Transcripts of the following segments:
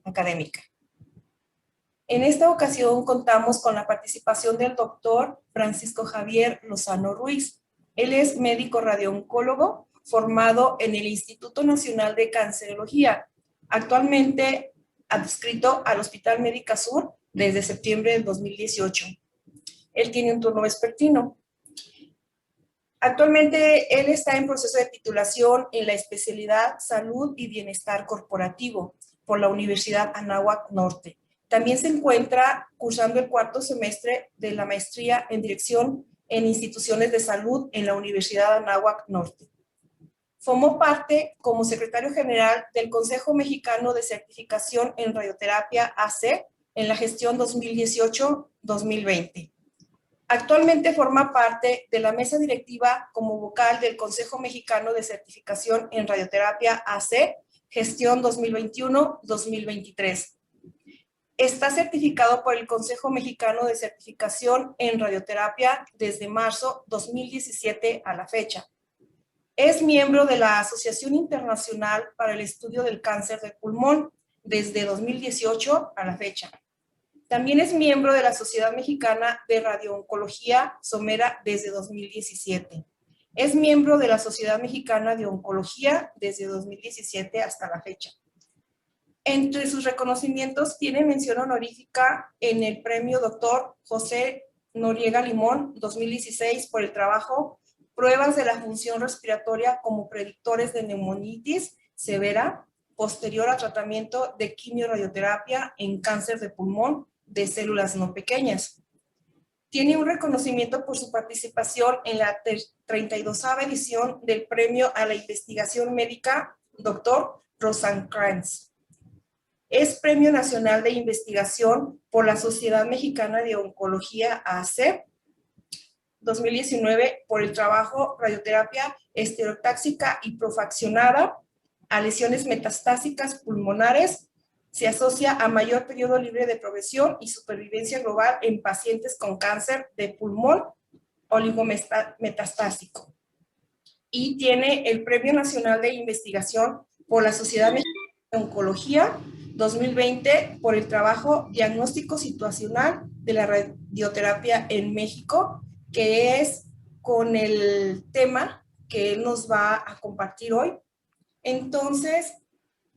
académica. En esta ocasión contamos con la participación del doctor Francisco Javier Lozano Ruiz. Él es médico radiooncólogo formado en el Instituto Nacional de Cancerología, actualmente adscrito al Hospital Médica Sur desde septiembre del 2018. Él tiene un turno vespertino. Actualmente él está en proceso de titulación en la especialidad Salud y Bienestar Corporativo por la Universidad Anáhuac Norte. También se encuentra cursando el cuarto semestre de la maestría en Dirección en Instituciones de Salud en la Universidad Anáhuac Norte. Formó parte como secretario general del Consejo Mexicano de Certificación en Radioterapia AC en la gestión 2018-2020. Actualmente forma parte de la mesa directiva como vocal del Consejo Mexicano de Certificación en Radioterapia AC, gestión 2021-2023. Está certificado por el Consejo Mexicano de Certificación en Radioterapia desde marzo 2017 a la fecha. Es miembro de la Asociación Internacional para el Estudio del Cáncer de Pulmón desde 2018 a la fecha. También es miembro de la Sociedad Mexicana de Radiooncología Somera desde 2017. Es miembro de la Sociedad Mexicana de Oncología desde 2017 hasta la fecha. Entre sus reconocimientos tiene mención honorífica en el premio Dr. José Noriega Limón 2016 por el trabajo Pruebas de la función respiratoria como predictores de neumonitis severa posterior a tratamiento de quimio-radioterapia en cáncer de pulmón de células no pequeñas. Tiene un reconocimiento por su participación en la 32ª edición del Premio a la Investigación Médica Dr. Rosenkrantz. Es Premio Nacional de Investigación por la Sociedad Mexicana de Oncología AC 2019 por el trabajo radioterapia estereotáxica y profaccionada a lesiones metastásicas pulmonares. Se asocia a mayor periodo libre de progresión y supervivencia global en pacientes con cáncer de pulmón oligometastásico. Y tiene el Premio Nacional de Investigación por la Sociedad Mexicana de Oncología 2020 por el trabajo diagnóstico situacional de la radioterapia en México, que es con el tema que él nos va a compartir hoy. Entonces,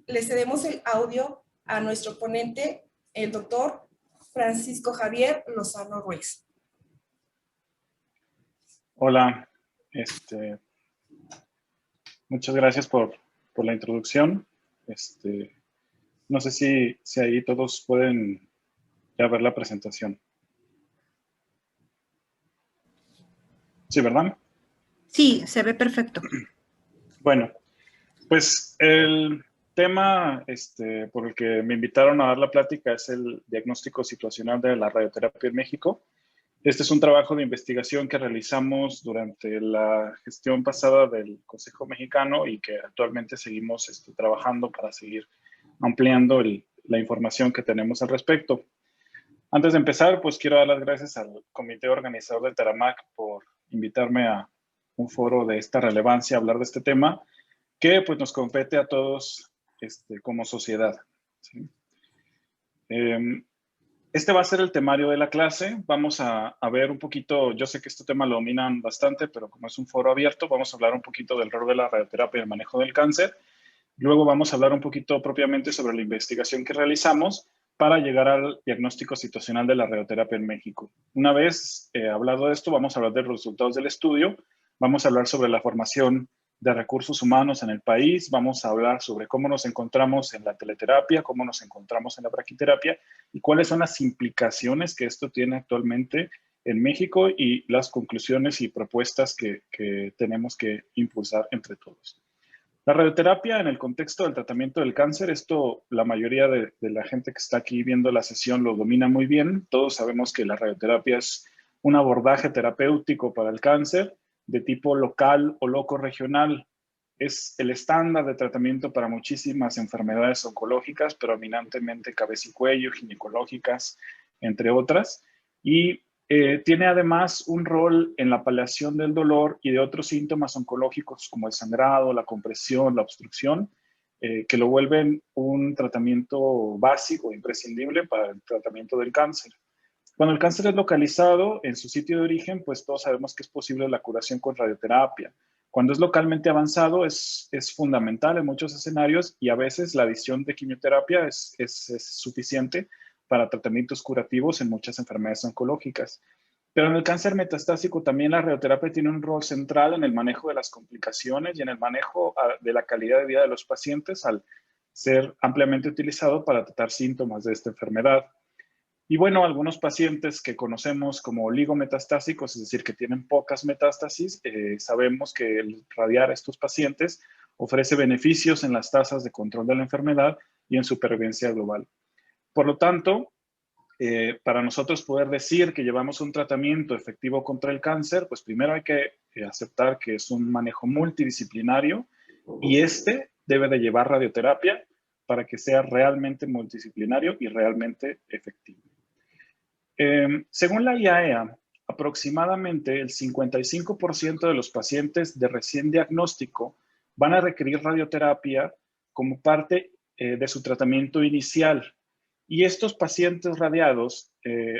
le cedemos el audio a nuestro ponente, el doctor Francisco Javier Lozano Ruiz. Hola, muchas gracias por la introducción. No sé si ahí todos pueden ya ver la presentación. Sí, ¿verdad? Sí, se ve perfecto. Bueno, pues el tema por el que me invitaron a dar la plática es el diagnóstico situacional de la radioterapia en México. Este es un trabajo de investigación que realizamos durante la gestión pasada del Consejo Mexicano y que actualmente seguimos trabajando para seguir ampliando la información que tenemos al respecto. Antes de empezar, pues quiero dar las gracias al comité organizador de Teramac por invitarme a un foro de esta relevancia a hablar de este tema, que pues nos compete a todos como sociedad, ¿sí? Este va a ser el temario de la clase. Vamos a ver un poquito, yo sé que este tema lo dominan bastante, pero como es un foro abierto, vamos a hablar un poquito del rol de la radioterapia y el manejo del cáncer. Luego vamos a hablar un poquito propiamente sobre la investigación que realizamos para llegar al diagnóstico situacional de la radioterapia en México. Una vez hablado de esto, vamos a hablar de los resultados del estudio, vamos a hablar sobre la formación de recursos humanos en el país, vamos a hablar sobre cómo nos encontramos en la teleterapia, cómo nos encontramos en la braquiterapia y cuáles son las implicaciones que esto tiene actualmente en México y las conclusiones y propuestas que tenemos que impulsar entre todos. La radioterapia en el contexto del tratamiento del cáncer, esto la mayoría de la gente que está aquí viendo la sesión lo domina muy bien. Todos sabemos que la radioterapia es un abordaje terapéutico para el cáncer de tipo local o locorregional. Es el estándar de tratamiento para muchísimas enfermedades oncológicas, predominantemente cabeza y cuello, ginecológicas, entre otras. Y tiene además un rol en la paliación del dolor y de otros síntomas oncológicos como el sangrado, la compresión, la obstrucción, que lo vuelven un tratamiento básico, imprescindible para el tratamiento del cáncer. Cuando el cáncer es localizado en su sitio de origen, pues todos sabemos que es posible la curación con radioterapia. Cuando es localmente avanzado, es fundamental en muchos escenarios y a veces la adición de quimioterapia es suficiente para tratamientos curativos en muchas enfermedades oncológicas. Pero en el cáncer metastásico también la radioterapia tiene un rol central en el manejo de las complicaciones y en el manejo de la calidad de vida de los pacientes al ser ampliamente utilizado para tratar síntomas de esta enfermedad. Y bueno, algunos pacientes que conocemos como oligometastásicos, es decir, que tienen pocas metástasis, sabemos que el radiar a estos pacientes ofrece beneficios en las tasas de control de la enfermedad y en supervivencia global. Por lo tanto, para nosotros poder decir que llevamos un tratamiento efectivo contra el cáncer, pues primero hay que aceptar que es un manejo multidisciplinario y este debe de llevar radioterapia para que sea realmente multidisciplinario y realmente efectivo. Según la IAEA, aproximadamente el 55% de los pacientes de recién diagnóstico van a requerir radioterapia como parte de su tratamiento inicial. Y estos pacientes radiados,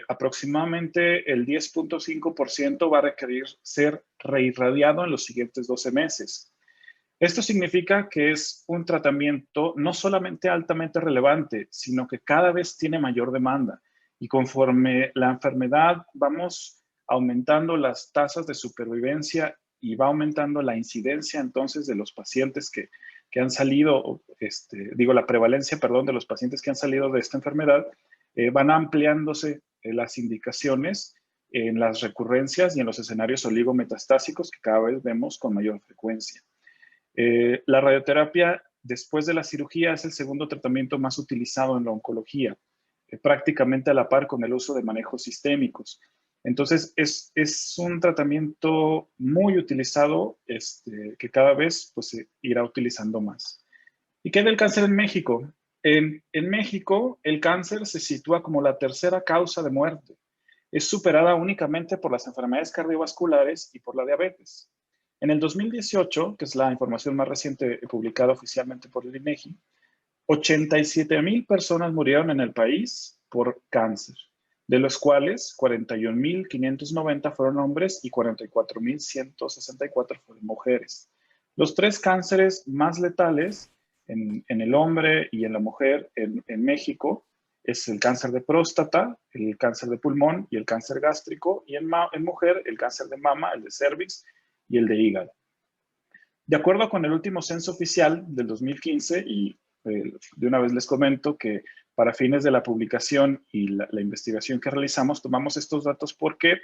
aproximadamente el 10.5% va a requerir ser reirradiado en los siguientes 12 meses. Esto significa que es un tratamiento no solamente altamente relevante, sino que cada vez tiene mayor demanda. Y conforme la enfermedad vamos aumentando las tasas de supervivencia y va aumentando la incidencia entonces de los pacientes que han salido, la prevalencia, perdón, de los pacientes que han salido de esta enfermedad, van ampliándose las indicaciones en las recurrencias y en los escenarios oligometastásicos que cada vez vemos con mayor frecuencia. La radioterapia después de la cirugía es el segundo tratamiento más utilizado en la oncología, prácticamente a la par con el uso de manejos sistémicos. Entonces, es un tratamiento muy utilizado que cada vez pues, se irá utilizando más. ¿Y qué del cáncer en México? En México, el cáncer se sitúa como la tercera causa de muerte. Es superada únicamente por las enfermedades cardiovasculares y por la diabetes. En el 2018, que es la información más reciente publicada oficialmente por el INEGI, 87,000 personas murieron en el país por cáncer, de los cuales 41,590 fueron hombres y 44,164 fueron mujeres. Los tres cánceres más letales en el hombre y en la mujer en México es el cáncer de próstata, el cáncer de pulmón y el cáncer gástrico, y en mujer el cáncer de mama, el de cervix y el de hígado. De acuerdo con el último censo oficial del 2015, y de una vez les comento que para fines de la publicación y la investigación que realizamos, tomamos estos datos porque,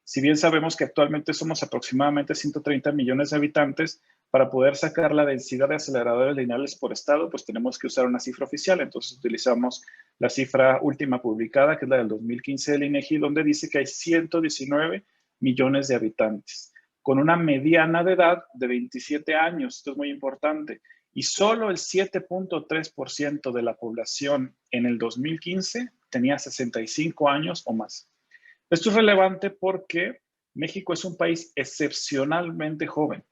si bien sabemos que actualmente somos aproximadamente 130 millones de habitantes, para poder sacar la densidad de aceleradores lineales por estado, pues tenemos que usar una cifra oficial. Entonces utilizamos la cifra última publicada, que es la del 2015 del INEGI, donde dice que hay 119 millones de habitantes, con una mediana de edad de 27 años. Esto es muy importante. Y solo el 7.3% de la población en el 2015 tenía 65 años o más. Esto es relevante porque México es un país excepcionalmente joven.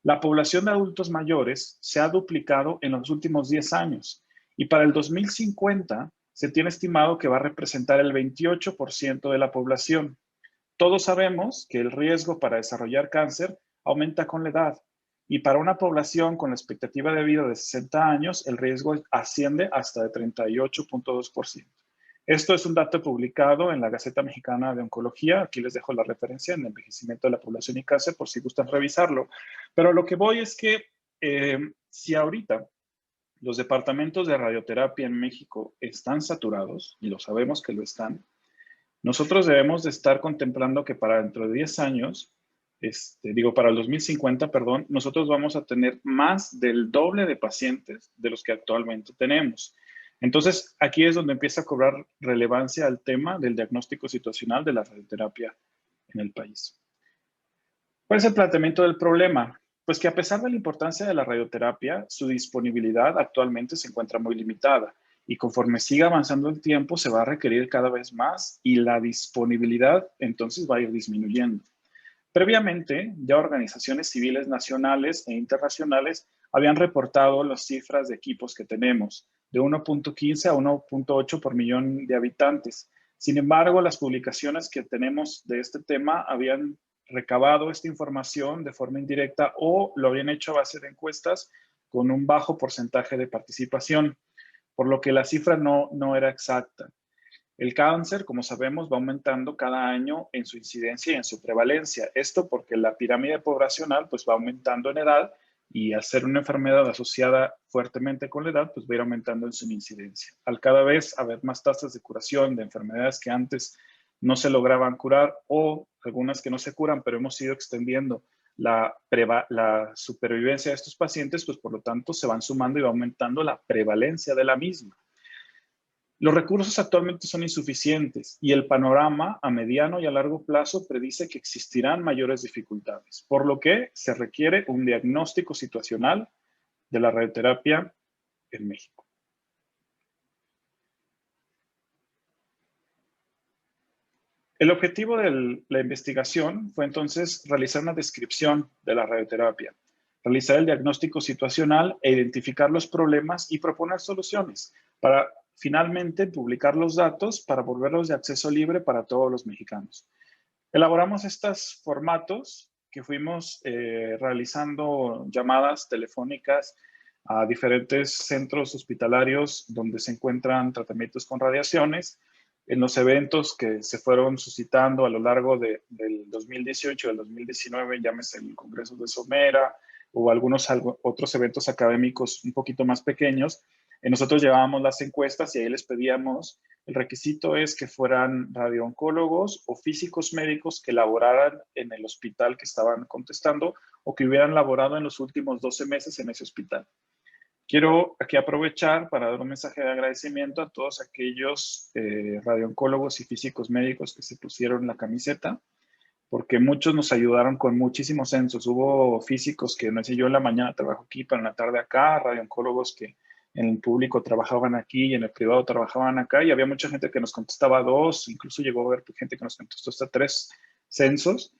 La población de adultos mayores se ha duplicado en los últimos 10 años y para el 2050 se tiene estimado que va a representar el 28% de la población. Todos sabemos que el riesgo para desarrollar cáncer aumenta con la edad y para una población con la expectativa de vida de 60 años, el riesgo asciende hasta de 38.2%. Esto es un dato publicado en la Gaceta Mexicana de Oncología. Aquí les dejo la referencia en el envejecimiento de la población y cáncer por si gustan revisarlo. Pero lo que voy es que si ahorita los departamentos de radioterapia en México están saturados, y lo sabemos que lo están, nosotros debemos de estar contemplando que para dentro de 10 años, para el 2050, perdón, nosotros vamos a tener más del doble de pacientes de los que actualmente tenemos. Entonces, aquí es donde empieza a cobrar relevancia el tema del diagnóstico situacional de la radioterapia en el país. ¿Cuál es el planteamiento del problema? Pues que a pesar de la importancia de la radioterapia, su disponibilidad actualmente se encuentra muy limitada y conforme siga avanzando el tiempo se va a requerir cada vez más y la disponibilidad entonces va a ir disminuyendo. Previamente, ya organizaciones civiles nacionales e internacionales habían reportado las cifras de equipos que tenemos, de 1.15 a 1.8 por millón de habitantes. Sin embargo, las publicaciones que tenemos de este tema habían recabado esta información de forma indirecta o lo habían hecho a base de encuestas con un bajo porcentaje de participación, por lo que la cifra no era exacta. El cáncer, como sabemos, va aumentando cada año en su incidencia y en su prevalencia. Esto porque la pirámide poblacional pues, va aumentando en edad y al ser una enfermedad asociada fuertemente con la edad, pues va a ir aumentando en su incidencia. Al cada vez haber más tasas de curación de enfermedades que antes no se lograban curar o algunas que no se curan, pero hemos ido extendiendo la supervivencia de estos pacientes, pues por lo tanto se van sumando y va aumentando la prevalencia de la misma. Los recursos actualmente son insuficientes y el panorama a mediano y a largo plazo predice que existirán mayores dificultades, por lo que se requiere un diagnóstico situacional de la radioterapia en México. El objetivo de la investigación fue entonces realizar una descripción de la radioterapia, realizar el diagnóstico situacional e identificar los problemas y proponer soluciones para finalmente publicar los datos para volverlos de acceso libre para todos los mexicanos. Elaboramos estos formatos que fuimos realizando llamadas telefónicas a diferentes centros hospitalarios donde se encuentran tratamientos con radiaciones, en los eventos que se fueron suscitando a lo largo del 2018 y del 2019, llámese el Congreso de Somera o algunos otros eventos académicos un poquito más pequeños. Nosotros llevábamos las encuestas y ahí les pedíamos, el requisito es que fueran radiooncólogos o físicos médicos que laboraran en el hospital que estaban contestando o que hubieran laborado en los últimos 12 meses en ese hospital. Quiero aquí aprovechar para dar un mensaje de agradecimiento a todos aquellos radiooncólogos y físicos médicos que se pusieron la camiseta, porque muchos nos ayudaron con muchísimos censos. Hubo físicos que, no sé, yo en la mañana trabajo aquí, pero en la tarde acá, radiooncólogos que en el público trabajaban aquí y en el privado trabajaban acá, y había mucha gente que nos contestaba 2, incluso llegó a haber gente que nos contestó hasta 3 censos.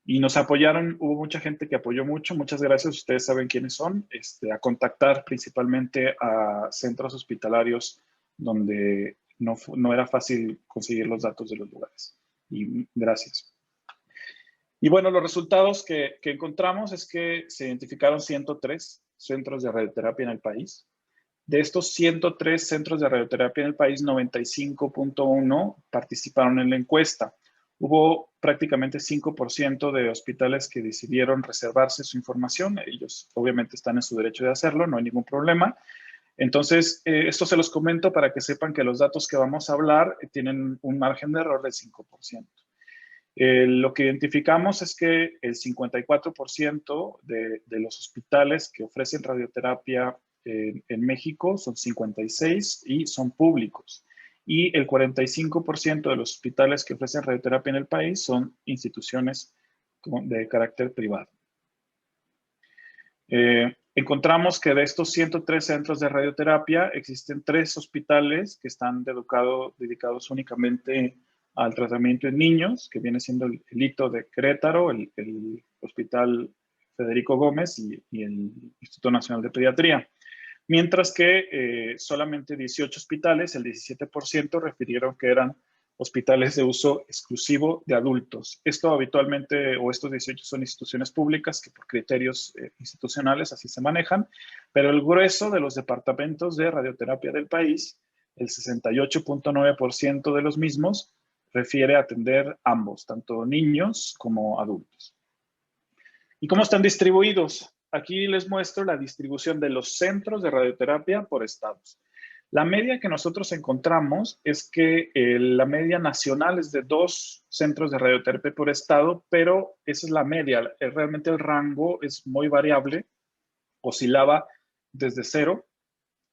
Y nos apoyaron, hubo mucha gente que apoyó mucho, muchas gracias, ustedes saben quiénes son, a contactar principalmente a centros hospitalarios donde no era fácil conseguir los datos de los lugares. Y gracias. Y bueno, los resultados que encontramos es que se identificaron 103 centros de radioterapia en el país. De estos 103 centros de radioterapia en el país, 95.1 participaron en la encuesta. Hubo prácticamente 5% de hospitales que decidieron reservarse su información. Ellos obviamente están en su derecho de hacerlo, no hay ningún problema. Entonces, esto se los comento para que sepan que los datos que vamos a hablar tienen un margen de error del 5%. Lo que identificamos es que el 54% de los hospitales que ofrecen radioterapia en México son 56 y son públicos. Y el 45% de los hospitales que ofrecen radioterapia en el país son instituciones de carácter privado. Encontramos que de estos 103 centros de radioterapia existen 3 hospitales que están dedicados únicamente al tratamiento en niños, que viene siendo el ITO de Querétaro, el Hospital Federico Gómez y el Instituto Nacional de Pediatría. Mientras que solamente 18 hospitales, el 17%, refirieron que eran hospitales de uso exclusivo de adultos. Esto habitualmente, o estos 18 son instituciones públicas que por criterios institucionales así se manejan, pero el grueso de los departamentos de radioterapia del país, el 68.9% de los mismos, refiere a atender ambos, tanto niños como adultos. ¿Y cómo están distribuidos? Aquí les muestro la distribución de los centros de radioterapia por estados. La media que nosotros encontramos es que la media nacional es de 2 centros de radioterapia por estado, pero esa es la media. Realmente el rango es muy variable, oscilaba desde 0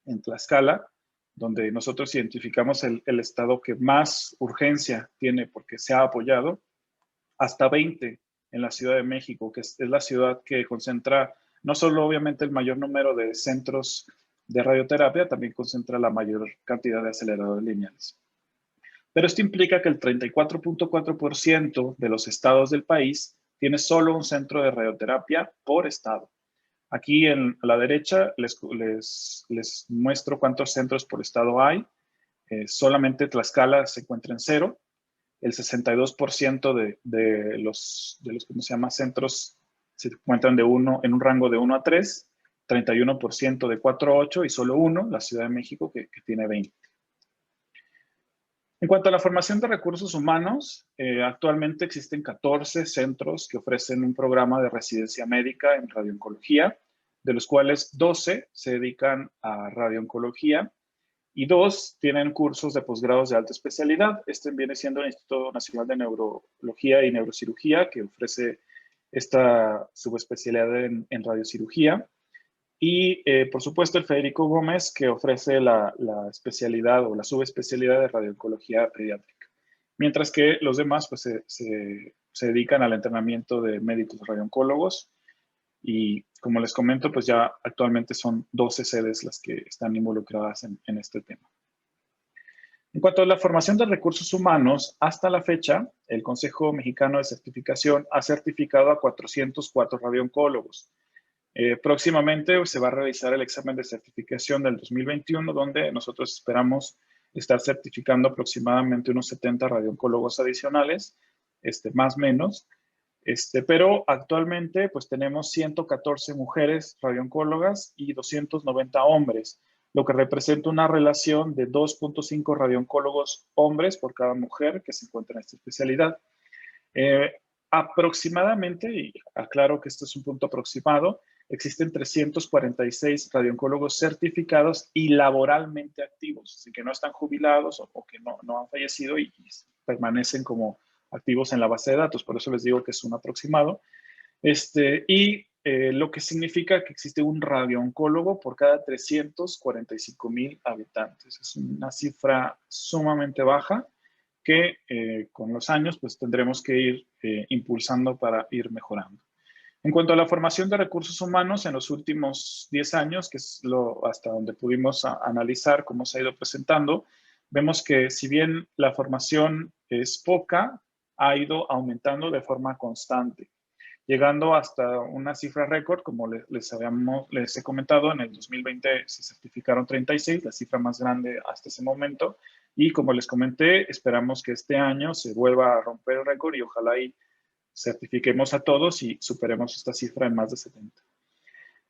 en Tlaxcala, donde nosotros identificamos el estado que más urgencia tiene porque se ha apoyado, hasta 20 en la Ciudad de México, que es la ciudad que concentra no solo obviamente el mayor número de centros de radioterapia, también concentra la mayor cantidad de aceleradores lineales. Pero esto implica que el 34.4% de los estados del país tiene solo un centro de radioterapia por estado. Aquí a la derecha les muestro cuántos centros por estado hay. Solamente Tlaxcala se encuentra en 0. El 62% de los, ¿cómo se llama?, centros se encuentran en un rango de 1 a 3, 31% de 4 a 8 y solo uno, la Ciudad de México, que tiene 20. En cuanto a la formación de recursos humanos, actualmente existen 14 centros que ofrecen un programa de residencia médica en radiooncología, de los cuales 12 se dedican a radiooncología y 2 tienen cursos de posgrados de alta especialidad. Este viene siendo el Instituto Nacional de Neurología y Neurocirugía, que ofrece esta subespecialidad en radiocirugía. Y, por supuesto, el Federico Gómez, que ofrece la especialidad o la subespecialidad de radiooncología pediátrica. Mientras que los demás pues, se dedican al entrenamiento de médicos radioncólogos. Y como les comento, pues ya actualmente son 12 sedes las que están involucradas en este tema. En cuanto a la formación de recursos humanos, hasta la fecha, el Consejo Mexicano de Certificación ha certificado a 404 radioncólogos. Próximamente se va a realizar el examen de certificación del 2021, donde nosotros esperamos estar certificando aproximadamente unos 70 radioncólogos adicionales, más o menos. Pero actualmente pues tenemos 114 mujeres radioncólogas y 290 hombres, lo que representa una relación de 2.5 radioncólogos hombres por cada mujer que se encuentra en esta especialidad. Aproximadamente, y aclaro que esto es un punto aproximado, existen 346 radioncólogos certificados y laboralmente activos, así que no están jubilados o que no han fallecido y permanecen como activos en la base de datos, por eso les digo que es un aproximado. Lo que significa que existe un radiooncólogo por cada 345,000 habitantes. Es una cifra sumamente baja que con los años pues tendremos que ir impulsando para ir mejorando. En cuanto a la formación de recursos humanos, en los últimos 10 años, que es hasta donde pudimos analizar cómo se ha ido presentando, vemos que si bien la formación es poca, ha ido aumentando de forma constante, llegando hasta una cifra récord, como les he comentado, en el 2020 se certificaron 36, la cifra más grande hasta ese momento, y como les comenté, esperamos que este año se vuelva a romper el récord y ojalá y certifiquemos a todos y superemos esta cifra en más de 70.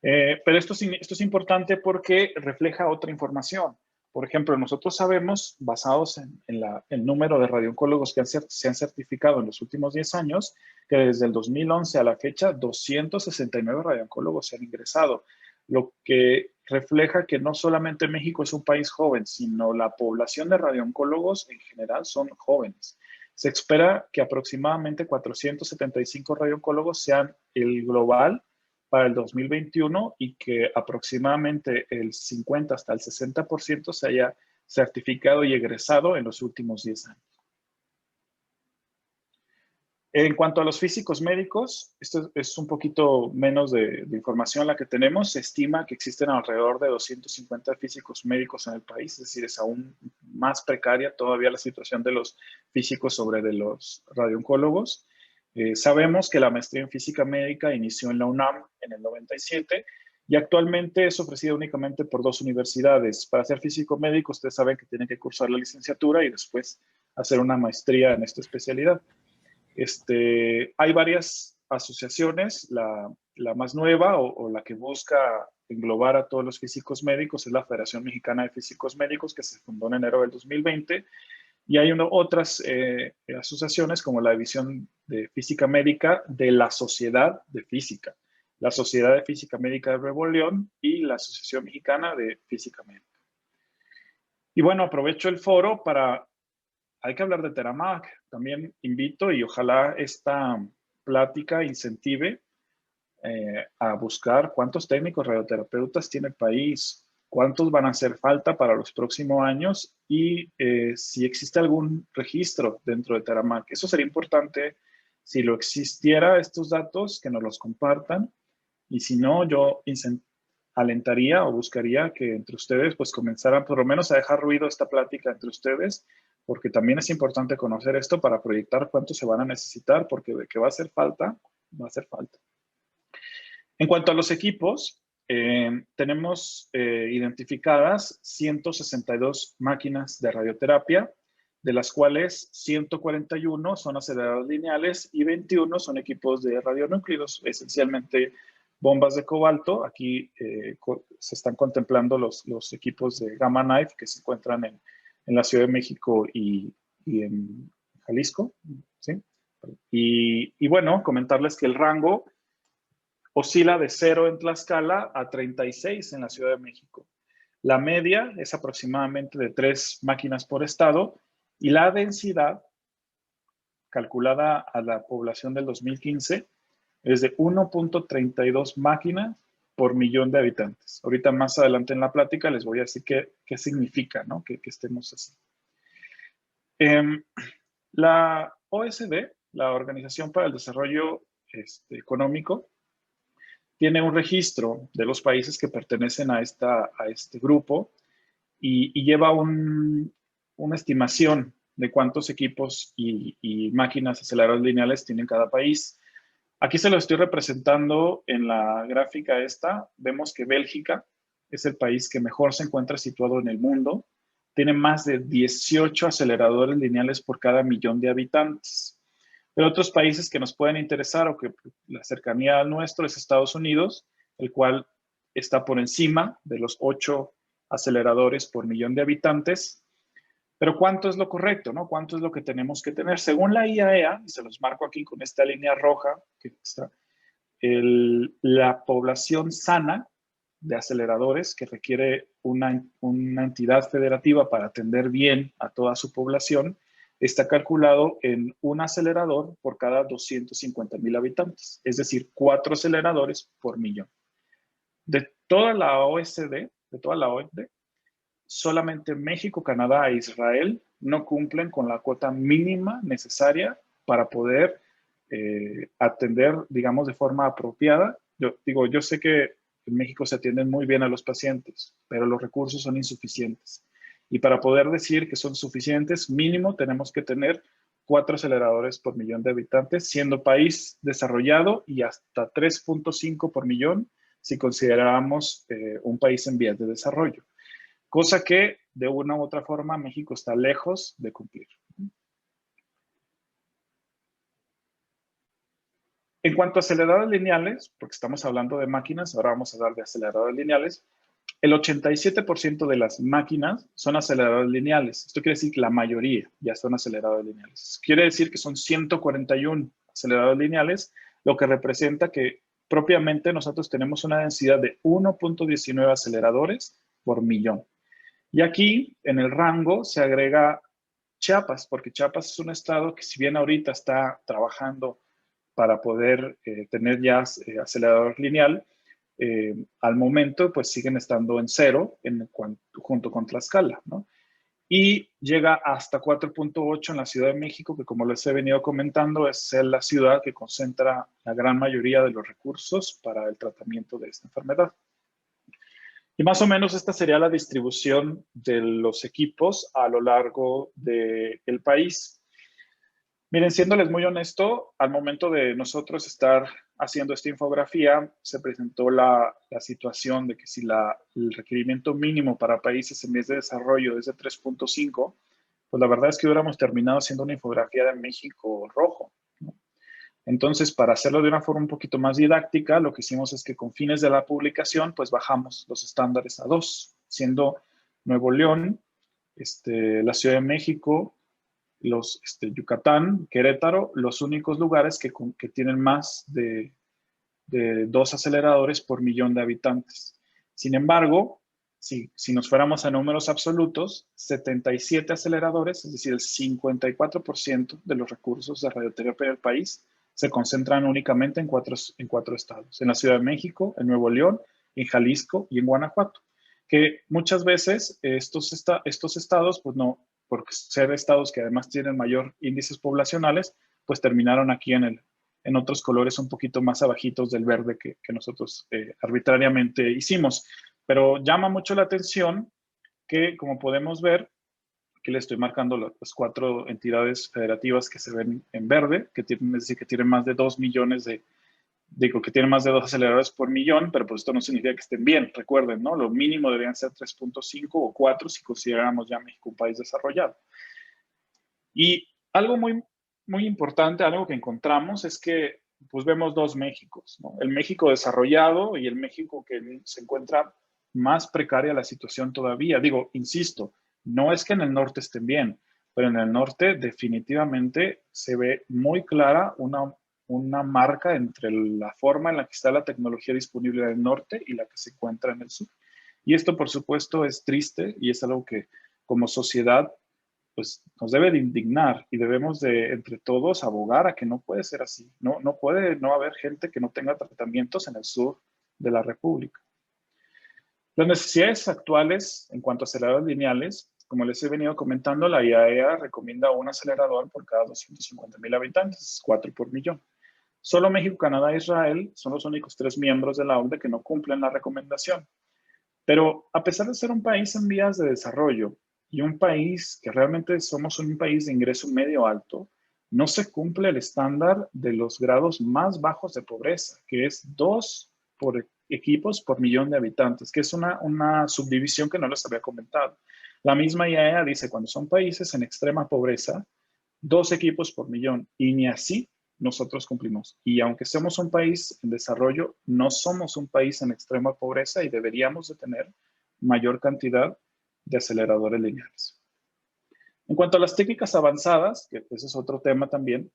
Pero esto es importante porque refleja otra información. Por ejemplo, nosotros sabemos, basados en el número de radioncólogos que se han certificado en los últimos 10 años, que desde el 2011 a la fecha, 269 radioncólogos se han ingresado, lo que refleja que no solamente México es un país joven, sino la población de radioncólogos en general son jóvenes. Se espera que aproximadamente 475 radioncólogos sean el global para el 2021 y que aproximadamente el 50 hasta el 60% se haya certificado y egresado en los últimos 10 años. En cuanto a los físicos médicos, esto es un poquito menos de información la que tenemos. Se estima que existen alrededor de 250 físicos médicos en el país, es decir, es aún más precaria todavía la situación de los físicos sobre de los radiooncólogos. Sabemos que la maestría en física médica inició en la UNAM en el 97 y actualmente es ofrecida únicamente por 2 universidades. Para ser físico médico, ustedes saben que tienen que cursar la licenciatura y después hacer una maestría en esta especialidad. Hay varias asociaciones, la más nueva o la que busca englobar a todos los físicos médicos es la Federación Mexicana de Físicos Médicos, que se fundó en enero del 2020, y hay otras asociaciones como la División de Física Médica de la Sociedad de Física, la Sociedad de Física Médica de Nuevo León y la Asociación Mexicana de Física Médica. Y bueno, aprovecho el foro hay que hablar de Teramac. También invito y ojalá esta plática incentive a buscar cuántos técnicos radioterapeutas tiene el país, cuántos van a hacer falta para los próximos años y si existe algún registro dentro de Teramac. Eso sería importante si lo existiera estos datos, que nos los compartan, y si no, yo alentaría o buscaría que entre ustedes pues comenzaran por lo menos a dejar ruido esta plática entre ustedes, porque también es importante conocer esto para proyectar cuánto se van a necesitar, porque de que va a hacer falta, va a hacer falta. En cuanto a los equipos, tenemos identificadas 162 máquinas de radioterapia, de las cuales 141 son aceleradores lineales y 21 son equipos de radionúclidos, esencialmente bombas de cobalto. Aquí se están contemplando los equipos de Gamma Knife que se encuentran en la Ciudad de México y en Jalisco, ¿sí? Y bueno, comentarles que el rango oscila de 0 en Tlaxcala a 36 en la Ciudad de México. La media es aproximadamente de 3 máquinas por estado y la densidad calculada a la población del 2015 es de 1.32 máquinas por millón de habitantes. Ahorita más adelante en la plática les voy a decir qué significa, ¿no? que estemos así. La OSD, la Organización para el Desarrollo Económico, tiene un registro de los países que pertenecen a este grupo y lleva una estimación de cuántos equipos y máquinas aceleradoras lineales tiene cada país. Aquí se lo estoy representando en la gráfica esta. Vemos que Bélgica es el país que mejor se encuentra situado en el mundo. Tiene más de 18 aceleradores lineales por cada millón de habitantes. Pero otros países que nos pueden interesar o que la cercanía al nuestro es Estados Unidos, el cual está por encima de los 8 aceleradores por millón de habitantes. Pero ¿cuánto es lo correcto, no? ¿Cuánto es lo que tenemos que tener? Según la IAEA, y se los marco aquí con esta línea roja, que está, la población sana de aceleradores que requiere una entidad federativa para atender bien a toda su población, está calculado en un acelerador por cada 250,000 habitantes, es decir, 4 aceleradores por millón. De toda la OSD, de toda la OSD, solamente México, Canadá e Israel no cumplen con la cuota mínima necesaria para poder atender, digamos, de forma apropiada. Yo sé que en México se atienden muy bien a los pacientes, pero los recursos son insuficientes. Y para poder decir que son suficientes, mínimo tenemos que tener 4 aceleradores por millón de habitantes, siendo país desarrollado, y hasta 3.5 por millón si consideramos un país en vías de desarrollo. Cosa que, de una u otra forma, México está lejos de cumplir. En cuanto a aceleradores lineales, porque estamos hablando de máquinas, ahora vamos a hablar de aceleradores lineales, el 87% de las máquinas son aceleradores lineales. Esto quiere decir que la mayoría ya son aceleradores lineales. Quiere decir que son 141 aceleradores lineales, lo que representa que propiamente nosotros tenemos una densidad de 1.19 aceleradores por millón. Y aquí, en el rango, se agrega Chiapas, porque Chiapas es un estado que, si bien ahorita está trabajando para poder tener ya acelerador lineal, al momento pues siguen estando en 0 junto con Tlaxcala, ¿no? Y llega hasta 4.8 en la Ciudad de México, que, como les he venido comentando, es la ciudad que concentra la gran mayoría de los recursos para el tratamiento de esta enfermedad. Y más o menos esta sería la distribución de los equipos a lo largo del país. Miren, siéndoles muy honesto, al momento de nosotros estar haciendo esta infografía, se presentó la situación de que si el requerimiento mínimo para países en vías de desarrollo es de 3.5, pues la verdad es que hubiéramos terminado haciendo una infografía de México rojo, ¿no? Entonces, para hacerlo de una forma un poquito más didáctica, lo que hicimos es que, con fines de la publicación, pues bajamos los estándares a 2, siendo Nuevo León, la Ciudad de México, Yucatán, Querétaro, los únicos lugares que tienen más de 2 aceleradores por millón de habitantes. Sin embargo, si nos fuéramos a números absolutos, 77 aceleradores, es decir, el 54% de los recursos de radioterapia del país, se concentran únicamente en cuatro estados: en la Ciudad de México, en Nuevo León, en Jalisco y en Guanajuato, que muchas veces estos estados, pues no, por ser estados que además tienen mayor índices poblacionales, pues terminaron aquí en otros colores un poquito más abajitos del verde que nosotros arbitrariamente hicimos. Pero llama mucho la atención que, como podemos ver, aquí le estoy marcando las 4 entidades federativas que se ven en verde, es decir, que tienen más de 2 millones de digo que tienen más de 2 aceleradores por millón, pero pues esto no significa que estén bien. Recuerden, ¿no? Lo mínimo deberían ser 3.5 o 4 si consideramos ya México un país desarrollado. Y algo muy importante, algo que encontramos es que pues vemos dos Méxicos, ¿no? El México desarrollado y el México que se encuentra más precaria la situación todavía. Digo, insisto, no es que en el norte estén bien, pero en el norte definitivamente se ve muy clara una marca entre la forma en la que está la tecnología disponible en el norte y la que se encuentra en el sur. Y esto, por supuesto, es triste y es algo que como sociedad pues nos debe de indignar y debemos de, entre todos, abogar a que no puede ser así. No puede no haber gente que no tenga tratamientos en el sur de la República. Las necesidades actuales en cuanto a aceleradores lineales, como les he venido comentando, la IAEA recomienda un acelerador por cada 250,000 habitantes, 4 por millón. Solo México, Canadá e Israel son los únicos 3 miembros de la OCDE que no cumplen la recomendación. Pero a pesar de ser un país en vías de desarrollo y un país que realmente somos un país de ingreso medio alto, no se cumple el estándar de los grados más bajos de pobreza, que es 2 equipos por millón de habitantes, que es una subdivisión que no les había comentado. La misma IAEA dice, cuando son países en extrema pobreza, 2 equipos por millón, y ni así nosotros cumplimos. Y aunque somos un país en desarrollo, no somos un país en extrema pobreza y deberíamos de tener mayor cantidad de aceleradores lineales. En cuanto a las técnicas avanzadas, que ese es otro tema también,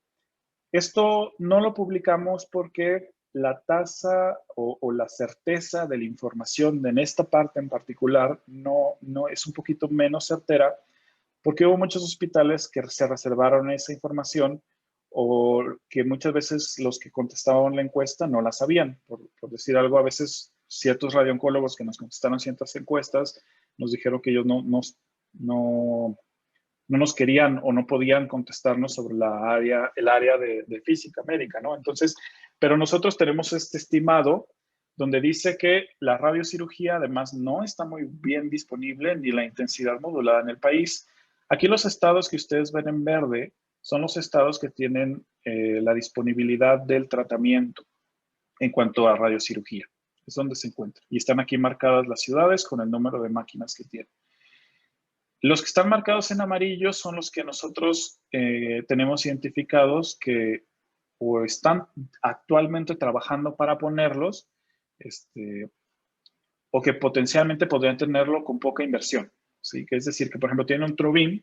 esto no lo publicamos porque la tasa o la certeza de la información en esta parte en particular no es un poquito menos certera porque hubo muchos hospitales que se reservaron esa información o que muchas veces los que contestaban la encuesta no la sabían. Por decir algo, a veces ciertos radiooncólogos que nos contestaron ciertas encuestas nos dijeron que ellos no nos querían o no podían contestarnos sobre el área de física médica, ¿no? Entonces, pero nosotros tenemos este estimado donde dice que la radiocirugía además no está muy bien disponible ni la intensidad modulada en el país. Aquí los estados que ustedes ven en verde son los estados que tienen la disponibilidad del tratamiento en cuanto a radiocirugía. Es donde se encuentra. Y están aquí marcadas las ciudades con el número de máquinas que tienen. Los que están marcados en amarillo son los que nosotros tenemos identificados que o están actualmente trabajando para ponerlos, o que potencialmente podrían tenerlo con poca inversión. ¿Sí? Que es decir, que por ejemplo tiene un TrueBeam,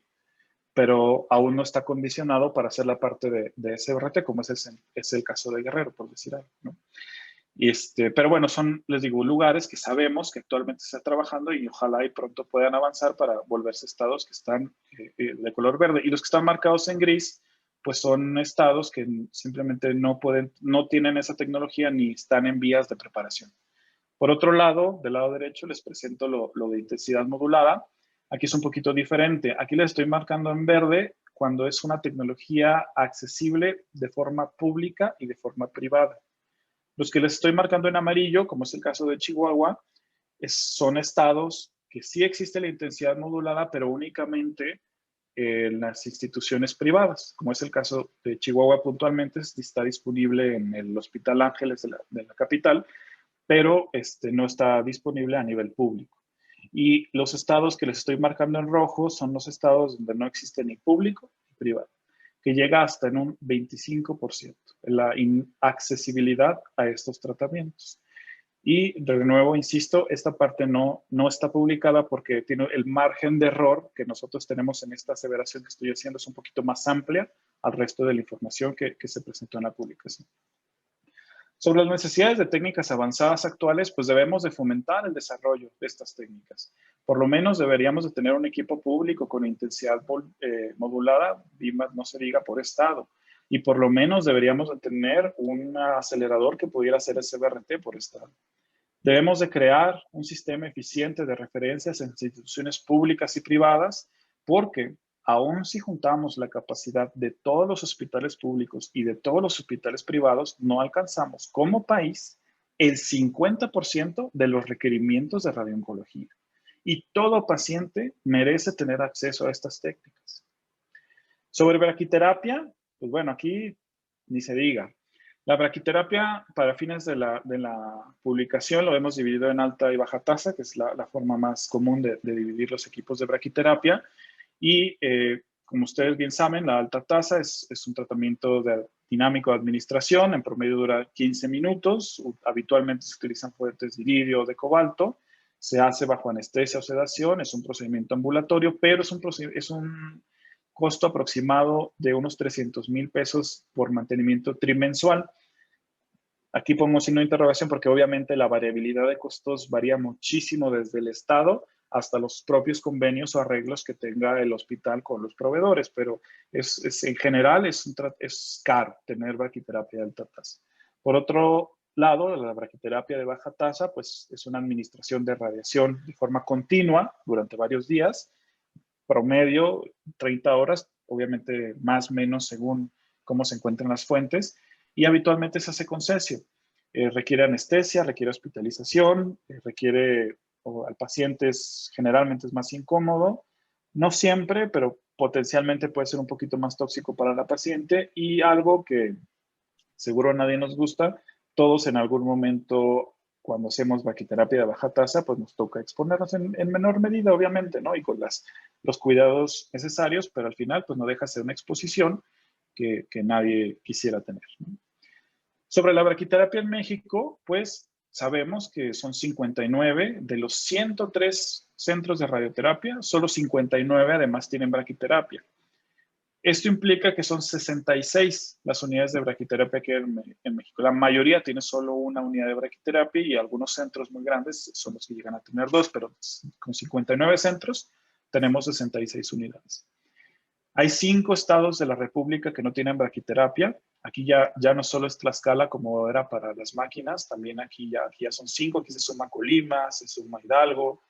pero aún no está condicionado para ser la parte de SBRT, como es el caso de Guerrero, por decir algo, ¿no? Pero bueno, son, les digo, lugares que sabemos que actualmente se está trabajando y ojalá y pronto puedan avanzar para volverse estados que están de color verde. Y los que están marcados en gris, pues son estados que simplemente no tienen esa tecnología ni están en vías de preparación. Por otro lado, del lado derecho les presento lo de intensidad modulada. Aquí es un poquito diferente. Aquí les estoy marcando en verde cuando es una tecnología accesible de forma pública y de forma privada. Los que les estoy marcando en amarillo, como es el caso de Chihuahua, son estados que sí existe la intensidad modulada, pero únicamente en las instituciones privadas, como es el caso de Chihuahua puntualmente, está disponible en el Hospital Ángeles de la capital, pero no está disponible a nivel público. Y los estados que les estoy marcando en rojo son los estados donde no existe ni público ni privado, que llega hasta en un 25% la inaccesibilidad a estos tratamientos. Y de nuevo, insisto, esta parte no está publicada porque tiene el margen de error que nosotros tenemos en esta aseveración que estoy haciendo es un poquito más amplia al resto de la información que se presentó en la publicación. Sobre las necesidades de técnicas avanzadas actuales, pues debemos de fomentar el desarrollo de estas técnicas. Por lo menos deberíamos de tener un equipo público con intensidad modulada, y más no se diga por estado. Y por lo menos deberíamos de tener un acelerador que pudiera hacer SBRT por estado. Debemos de crear un sistema eficiente de referencias en instituciones públicas y privadas porque aún si juntamos la capacidad de todos los hospitales públicos y de todos los hospitales privados, no alcanzamos como país el 50% de los requerimientos de radiooncología. Y todo paciente merece tener acceso a estas técnicas. Sobre braquiterapia, pues bueno, aquí ni se diga. La braquiterapia, para fines de la publicación, lo hemos dividido en alta y baja tasa, que es la forma más común de dividir los equipos de braquiterapia. Y como ustedes bien saben, la alta tasa es un tratamiento dinámico de administración, en promedio dura 15 minutos, habitualmente se utilizan fuentes de iridio o de cobalto, se hace bajo anestesia o sedación, es un procedimiento ambulatorio, pero es un costo aproximado de unos 300,000 pesos por mantenimiento trimensual. Aquí pongo signo de interrogación porque obviamente la variabilidad de costos varía muchísimo desde el estado hasta los propios convenios o arreglos que tenga el hospital con los proveedores, pero en general es caro tener braquiterapia de alta tasa. Por otro lado, la braquiterapia de baja tasa, pues es una administración de radiación de forma continua durante varios días, promedio 30 horas, obviamente más o menos según cómo se encuentran las fuentes, y habitualmente se hace con cesio. Requiere anestesia, requiere hospitalización, al paciente generalmente es más incómodo, no siempre, pero potencialmente puede ser un poquito más tóxico para la paciente, y algo que seguro a nadie nos gusta, todos en algún momento cuando hacemos braquiterapia de baja tasa, pues nos toca exponernos en menor medida, obviamente, ¿no? Y con los cuidados necesarios, pero al final, pues no deja de ser una exposición que nadie quisiera tener, ¿no? Sobre la braquiterapia en México, pues sabemos que son 59 de los 103 centros de radioterapia, solo 59 además tienen braquiterapia. Esto implica que son 66 las unidades de braquiterapia que hay en México. La mayoría tiene solo una unidad de braquiterapia y algunos centros muy grandes son los que llegan a tener dos, pero con 59 centros tenemos 66 unidades. Hay 5 estados de la República que no tienen braquiterapia. Aquí ya no solo es Tlaxcala como era para las máquinas, también aquí ya son 5. Aquí se suma Colima, se suma Hidalgo,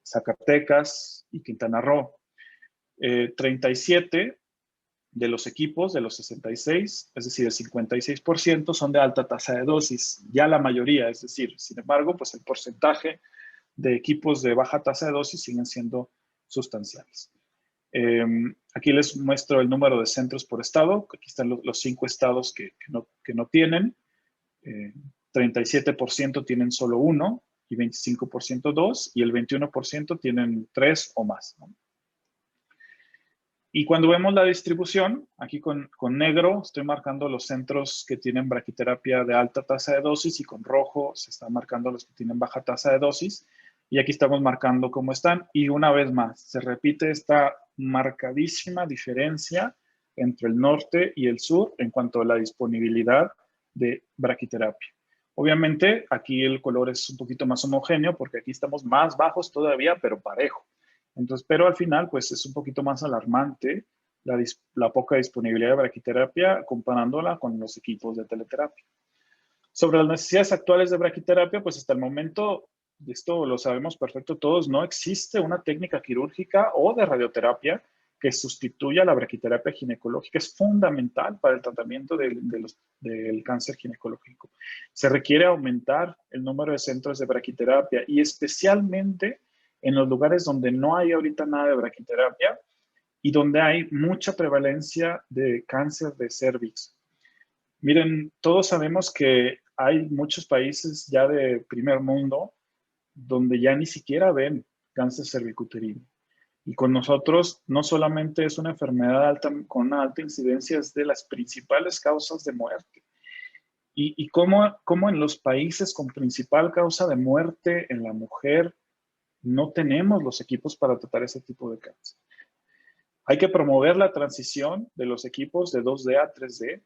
Zacatecas y Quintana Roo. 37 de los equipos, de los 66, es decir, el 56% son de alta tasa de dosis. Ya la mayoría, es decir, sin embargo, pues el porcentaje de equipos de baja tasa de dosis siguen siendo sustanciales. Aquí les muestro el número de centros por estado. Aquí están los 5 estados que no tienen. 37% tienen solo 1 y 25% 2 y el 21% tienen 3 o más, ¿no? Y cuando vemos la distribución, aquí con negro estoy marcando los centros que tienen braquiterapia de alta tasa de dosis y con rojo se están marcando los que tienen baja tasa de dosis. Y aquí estamos marcando cómo están. Y una vez más, se repite esta marcadísima diferencia entre el norte y el sur en cuanto a la disponibilidad de braquiterapia. Obviamente, aquí el color es un poquito más homogéneo porque aquí estamos más bajos todavía, pero parejo. Entonces, pero al final, pues es un poquito más alarmante la poca disponibilidad de braquiterapia comparándola con los equipos de teleterapia. Sobre las necesidades actuales de braquiterapia, pues hasta el momento, y esto lo sabemos perfecto todos, no existe una técnica quirúrgica o de radioterapia que sustituya la braquiterapia ginecológica. Es fundamental para el tratamiento del cáncer ginecológico. Se requiere aumentar el número de centros de braquiterapia y especialmente en los lugares donde no hay ahorita nada de braquiterapia y donde hay mucha prevalencia de cáncer de cérvix. Miren, todos sabemos que hay muchos países ya de primer mundo donde ya ni siquiera ven cáncer cervicuterino. Y con nosotros no solamente es una enfermedad con una alta incidencia, es de las principales causas de muerte. Y cómo en los países con principal causa de muerte en la mujer no tenemos los equipos para tratar ese tipo de cáncer. Hay que promover la transición de los equipos de 2D a 3D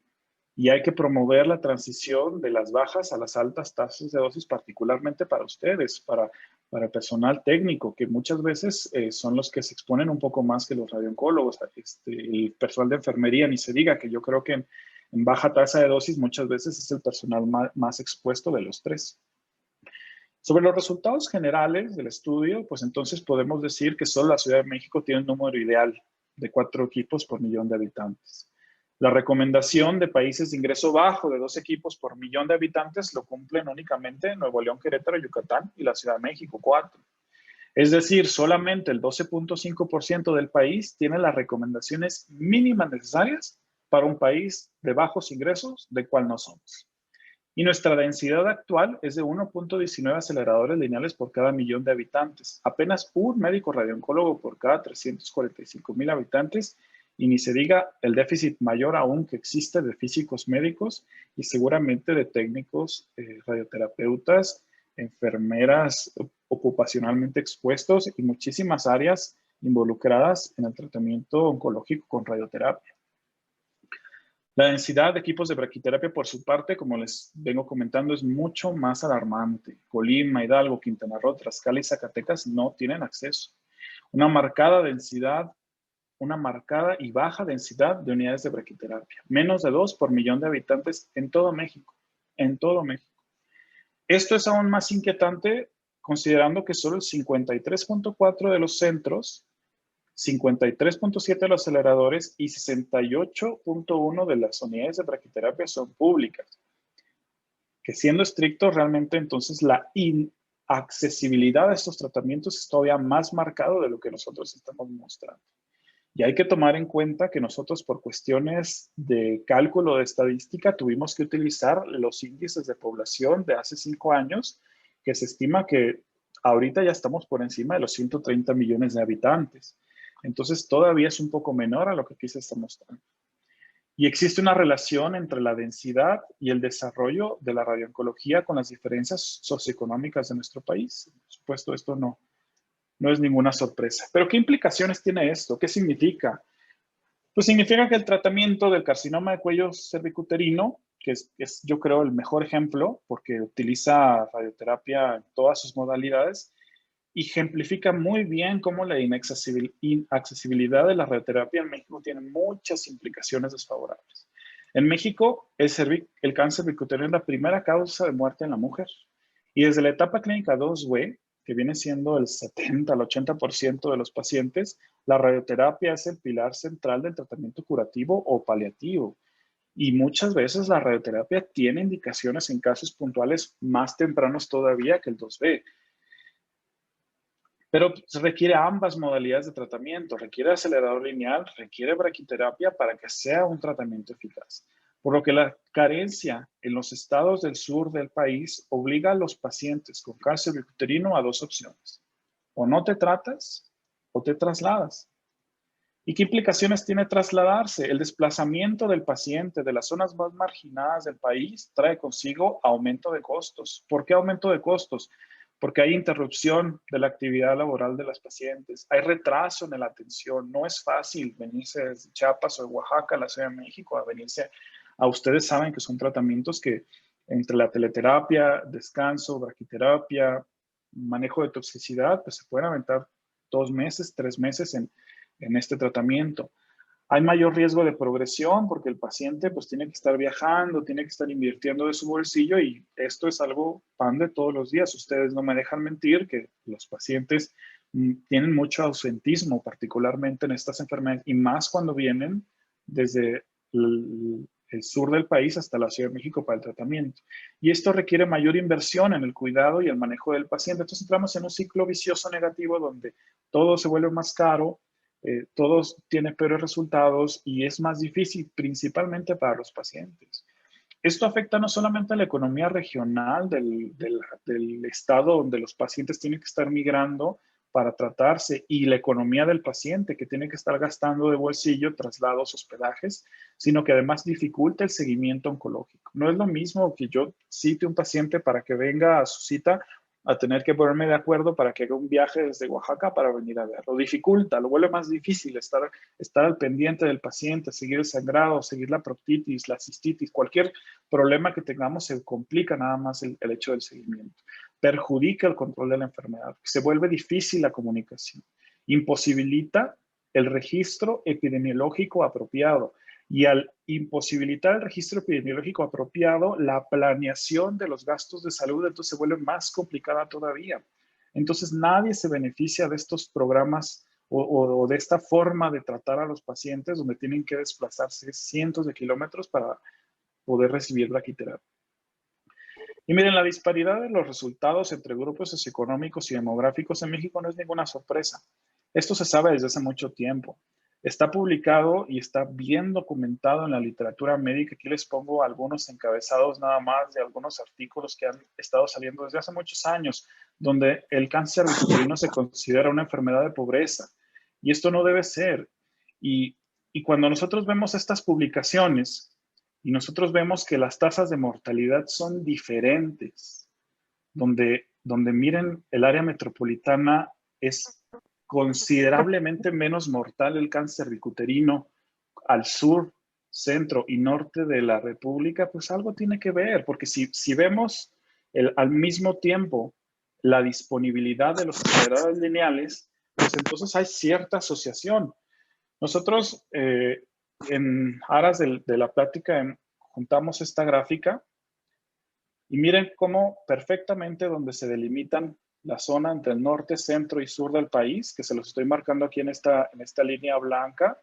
y hay que promover la transición de las bajas a las altas tasas de dosis, particularmente para ustedes, para el personal técnico, que muchas veces son los que se exponen un poco más que los radiooncólogos. El personal de enfermería, ni se diga, que yo creo que en baja tasa de dosis muchas veces es el personal más expuesto de los 3. Sobre los resultados generales del estudio, pues entonces podemos decir que solo la Ciudad de México tiene un número ideal de 4 equipos por millón de habitantes. La recomendación de países de ingreso bajo de 2 equipos por millón de habitantes lo cumplen únicamente Nuevo León, Querétaro, Yucatán y la Ciudad de México, 4. Es decir, solamente el 12.5% del país tiene las recomendaciones mínimas necesarias para un país de bajos ingresos, del cual no somos. Y nuestra densidad actual es de 1.19 aceleradores lineales por cada millón de habitantes. Apenas un médico radiooncólogo por cada 345,000 habitantes. Y ni se diga el déficit mayor aún que existe de físicos médicos y seguramente de técnicos radioterapeutas, enfermeras ocupacionalmente expuestos y muchísimas áreas involucradas en el tratamiento oncológico con radioterapia. La densidad de equipos de braquiterapia, por su parte, como les vengo comentando, es mucho más alarmante. Colima, Hidalgo, Quintana Roo, Tlaxcala y Zacatecas no tienen acceso. Una marcada y baja densidad de unidades de braquiterapia. Menos de 2 por millón de habitantes en todo México. En todo México. Esto es aún más inquietante considerando que solo el 53.4 de los centros, 53.7 de los aceleradores y 68.1 de las unidades de braquiterapia son públicas. Que siendo estricto, realmente entonces la inaccesibilidad a estos tratamientos es todavía más marcado de lo que nosotros estamos mostrando. Y hay que tomar en cuenta que nosotros por cuestiones de cálculo de estadística tuvimos que utilizar los índices de población de hace 5 años, que se estima que ahorita ya estamos por encima de los 130 millones de habitantes. Entonces todavía es un poco menor a lo que aquí se está mostrando. Y existe una relación entre la densidad y el desarrollo de la radiooncología con las diferencias socioeconómicas de nuestro país. Por supuesto, esto no es ninguna sorpresa. Pero ¿qué implicaciones tiene esto? ¿Qué significa? Pues significa que el tratamiento del carcinoma de cuello cervicuterino, que es yo creo el mejor ejemplo, porque utiliza radioterapia en todas sus modalidades, ejemplifica muy bien cómo la inaccesibilidad de la radioterapia en México tiene muchas implicaciones desfavorables. En México, el cáncer cervicuterino es la primera causa de muerte en la mujer. Y desde la etapa clínica 2B, que viene siendo el 70 al 80% de los pacientes, la radioterapia es el pilar central del tratamiento curativo o paliativo. Y muchas veces la radioterapia tiene indicaciones en casos puntuales más tempranos todavía que el 2B. Pero requiere ambas modalidades de tratamiento, requiere acelerador lineal, requiere braquiterapia para que sea un tratamiento eficaz. Por lo que la carencia en los estados del sur del país obliga a los pacientes con cáncer cervicuterino a 2 opciones. O no te tratas o te trasladas. ¿Y qué implicaciones tiene trasladarse? El desplazamiento del paciente de las zonas más marginadas del país trae consigo aumento de costos. ¿Por qué aumento de costos? Porque hay interrupción de la actividad laboral de las pacientes, hay retraso en la atención, no es fácil venirse desde Chiapas o de Oaxaca a la Ciudad de México a venirse. Ustedes saben que son tratamientos que entre la teleterapia, descanso, braquiterapia, manejo de toxicidad, pues se pueden aventar 2 meses, 3 meses en este tratamiento. Hay mayor riesgo de progresión porque el paciente pues tiene que estar viajando, tiene que estar invirtiendo de su bolsillo y esto es algo pan de todos los días. Ustedes no me dejan mentir que los pacientes tienen mucho ausentismo, particularmente en estas enfermedades y más cuando vienen desde el sur del país hasta la Ciudad de México para el tratamiento. Y esto requiere mayor inversión en el cuidado y el manejo del paciente. Entonces entramos en un ciclo vicioso negativo donde todo se vuelve más caro, todos tienen peores resultados y es más difícil principalmente para los pacientes. Esto afecta no solamente a la economía regional del estado donde los pacientes tienen que estar migrando para tratarse y la economía del paciente que tiene que estar gastando de bolsillo traslados, hospedajes, sino que además dificulta el seguimiento oncológico. No es lo mismo que yo cite un paciente para que venga a su cita a tener que ponerme de acuerdo para que haga un viaje desde Oaxaca para venir a verlo. Dificulta, lo vuelve más difícil estar al pendiente del paciente, seguir el sangrado, seguir la proctitis, la cistitis, cualquier problema que tengamos se complica nada más el hecho del seguimiento. Perjudica el control de la enfermedad, se vuelve difícil la comunicación, imposibilita el registro epidemiológico apropiado. Y al imposibilitar el registro epidemiológico apropiado, la planeación de los gastos de salud entonces se vuelve más complicada todavía. Entonces nadie se beneficia de estos programas o de esta forma de tratar a los pacientes donde tienen que desplazarse cientos de kilómetros para poder recibir braquiterapia. Y miren, la disparidad de los resultados entre grupos socioeconómicos y demográficos en México no es ninguna sorpresa. Esto se sabe desde hace mucho tiempo. Está publicado y está bien documentado en la literatura médica. Aquí les pongo algunos encabezados nada más de algunos artículos que han estado saliendo desde hace muchos años, donde el cáncer cervicuterino se considera una enfermedad de pobreza. Y esto no debe ser. Y cuando nosotros vemos estas publicaciones y nosotros vemos que las tasas de mortalidad son diferentes, donde miren, el área metropolitana es considerablemente menos mortal el cáncer cervicuterino al sur, centro y norte de la República, pues algo tiene que ver, porque si vemos al mismo tiempo la disponibilidad de los aceleradores lineales, pues entonces hay cierta asociación. Nosotros, en aras de la plática, juntamos esta gráfica y miren cómo perfectamente donde se delimitan la zona entre el norte, centro y sur del país, que se los estoy marcando aquí en esta línea blanca,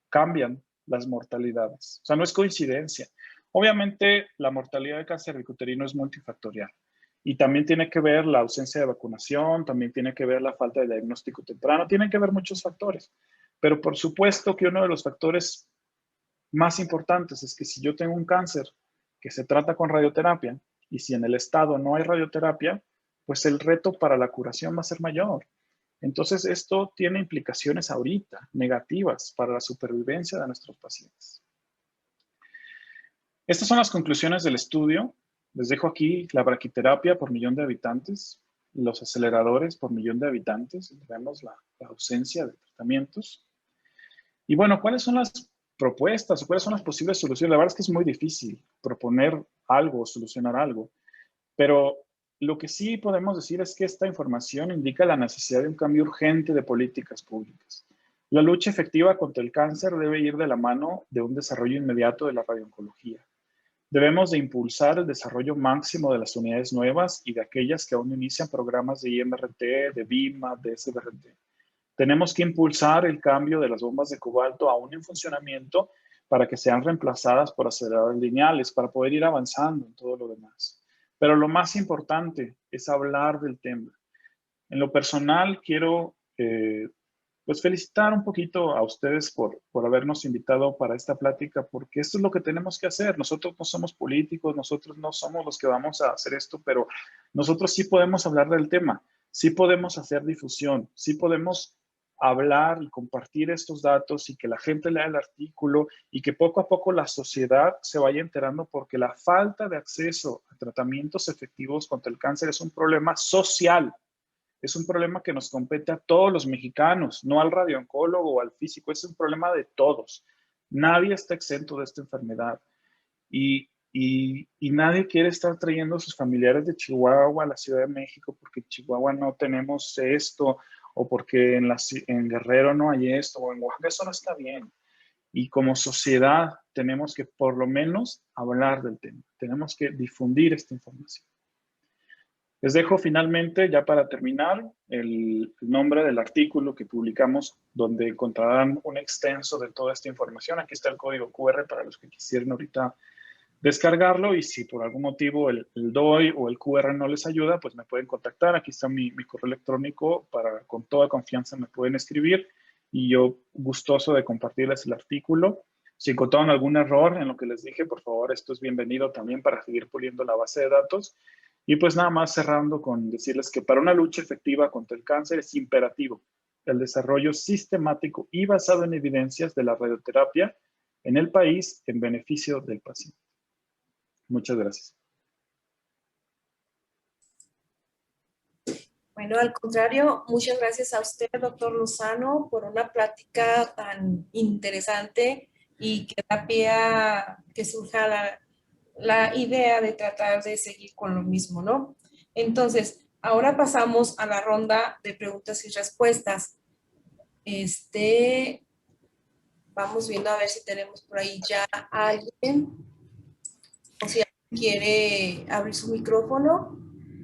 cambian las mortalidades. O sea, no es coincidencia. Obviamente, la mortalidad de cáncer cervicuterino es multifactorial. Y también tiene que ver la ausencia de vacunación, también tiene que ver la falta de diagnóstico temprano, tienen que ver muchos factores. Pero por supuesto que uno de los factores más importantes es que si yo tengo un cáncer que se trata con radioterapia y si en el estado no hay radioterapia, pues el reto para la curación va a ser mayor. Entonces, esto tiene implicaciones ahorita negativas para la supervivencia de nuestros pacientes. Estas son las conclusiones del estudio. Les dejo aquí la braquiterapia por millón de habitantes, los aceleradores por millón de habitantes. Vemos la ausencia de tratamientos. Y bueno, ¿cuáles son las propuestas o cuáles son las posibles soluciones? La verdad es que es muy difícil proponer algo, solucionar algo, pero lo que sí podemos decir es que esta información indica la necesidad de un cambio urgente de políticas públicas. La lucha efectiva contra el cáncer debe ir de la mano de un desarrollo inmediato de la radiooncología. Debemos de impulsar el desarrollo máximo de las unidades nuevas y de aquellas que aún inician programas de IMRT, de BIMA, de SBRT. Tenemos que impulsar el cambio de las bombas de cobalto aún en funcionamiento para que sean reemplazadas por aceleradores lineales, para poder ir avanzando en todo lo demás. Pero lo más importante es hablar del tema. En lo personal, quiero pues felicitar un poquito a ustedes por habernos invitado para esta plática, porque esto es lo que tenemos que hacer. Nosotros no somos políticos, nosotros no somos los que vamos a hacer esto, pero nosotros sí podemos hablar del tema, sí podemos hacer difusión, sí podemos hablar y compartir estos datos y que la gente lea el artículo y que poco a poco la sociedad se vaya enterando, porque la falta de acceso a tratamientos efectivos contra el cáncer es un problema social. Es un problema que nos compete a todos los mexicanos, no al radiooncólogo o al físico, es un problema de todos. Nadie está exento de esta enfermedad y nadie quiere estar trayendo a sus familiares de Chihuahua a la Ciudad de México porque en Chihuahua no tenemos esto o porque en Guerrero no hay esto o en Oaxaca. Eso no está bien. Y como sociedad tenemos que por lo menos hablar del tema, tenemos que difundir esta información. Les dejo finalmente, ya para terminar, el nombre del artículo que publicamos, donde encontrarán un extenso de toda esta información. Aquí está el código QR para los que quisieran ahorita descargarlo, y si por algún motivo el DOI o el QR no les ayuda, pues me pueden contactar. Aquí está mi correo electrónico, con toda confianza me pueden escribir y yo gustoso de compartirles el artículo. Si encontraron algún error en lo que les dije, por favor, esto es bienvenido también para seguir puliendo la base de datos. Y pues nada más cerrando con decirles que para una lucha efectiva contra el cáncer es imperativo el desarrollo sistemático y basado en evidencias de la radioterapia en el país en beneficio del paciente. Muchas gracias. Bueno, al contrario, muchas gracias a usted, doctor Lozano, por una plática tan interesante y que da pie a que surja la idea de tratar de seguir con lo mismo, ¿no? Entonces, ahora pasamos a la ronda de preguntas y respuestas. Vamos viendo a ver si tenemos por ahí ya a alguien, o si alguien quiere abrir su micrófono